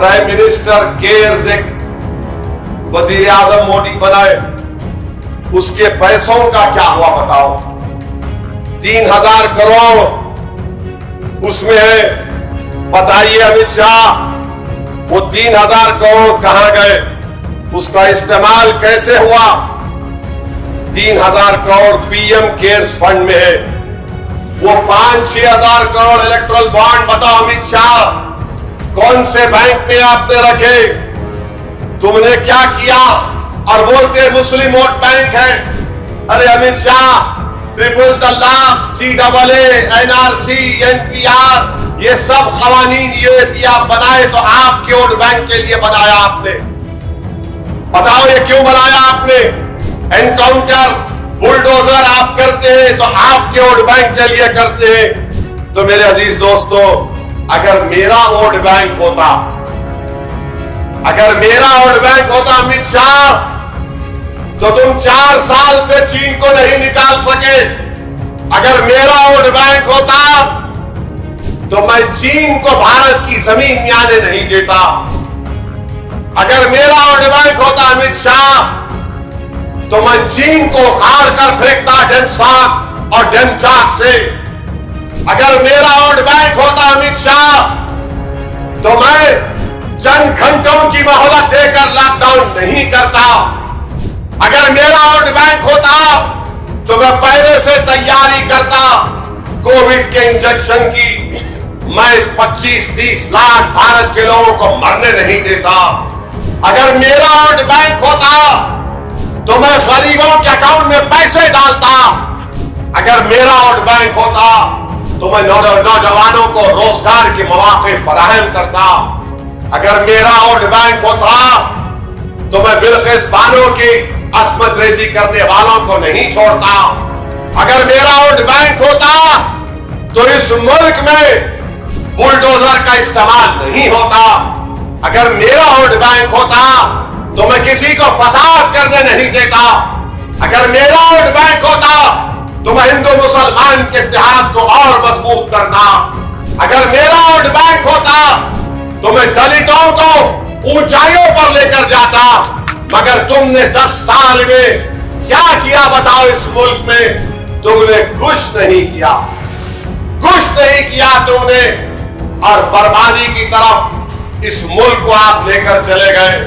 Prime minister cares एक वजीर आजम मोदी बनाए, उसके पैसों का क्या हुआ बताओ। 3000 करोड़ उसमें है, बताइए अमित शाह वो 3000 करोड़ कहां गए, उसका इस्तेमाल कैसे हुआ। 3000 करोड़ पीएम केयर्स फंड में है, वो 5-6 हजार करोड़ इलेक्ट्रल बॉन्ड बताओ अमित शाह कौन से बैंक में आपने रखे, तुमने क्या किया। और बोलते मुस्लिम वोट बैंक है। अरे अमित शाह, ट्रिपल तलाक, CAA, NRC, NPR, ये सब खवानीन ये आप बनाए तो आपके वोट बैंक के लिए बनाया आपने। बताओ ये क्यों बनाया आपने। एनकाउंटर बुलडोजर आप करते हैं तो आपके वोट बैंक के लिए करते हैं। तो मेरे अजीज दोस्तों, अगर मेरा वोट बैंक होता, अगर मेरा वोट बैंक होता अमित शाह, तो तुम 4 साल से चीन को नहीं निकाल सके। अगर मेरा वोट बैंक होता तो मैं चीन को भारत की जमीन में आने नहीं देता। अगर मेरा वोट बैंक होता अमित शाह, तो मैं चीन को उखाड़ कर फेंकता डेमसाक और डेमचाक से। अगर मेरा वोट बैंक होता अमित शाह, तो मैं चंद घंटों की मोहलत देकर लॉकडाउन नहीं करता। अगर मेरा वोट बैंक होता तो मैं पहले से तैयारी करता कोविड के इंजेक्शन की। मैं 25-30 लाख भारत के लोगों को मरने नहीं देता। अगर मेरा वोट बैंक होता तो मैं गरीबों के अकाउंट में पैसे डालता। अगर मेरा वोट बैंक होता तो मैं नौजवानों को रोजगार के मौके फराहम करता। अगर मेरा वोट बैंक होता तो मैं बिल्किस बानो की अस्मत रेजी करने वालों को नहीं छोड़ता। अगर मेरा वोट बैंक होता तो इस मुल्क में बुलडोजर का इस्तेमाल नहीं होता। अगर मेरा वोट बैंक होता तो मैं किसी को फसाद करने नहीं देता। अगर मेरा वोट बैंक होता तो मैं हिंदू मुसलमान के इत्तेहाद को और मजबूत करता। अगर मेरा वोट बैंक होता तो मैं दलितों को ऊंचाइयों पर लेकर जाता। मगर तुमने 10 साल में क्या किया बताओ इस मुल्क में। तुमने कुछ नहीं किया, कुछ नहीं किया तुमने, और बर्बादी की तरफ इस मुल्क को आप लेकर चले गए।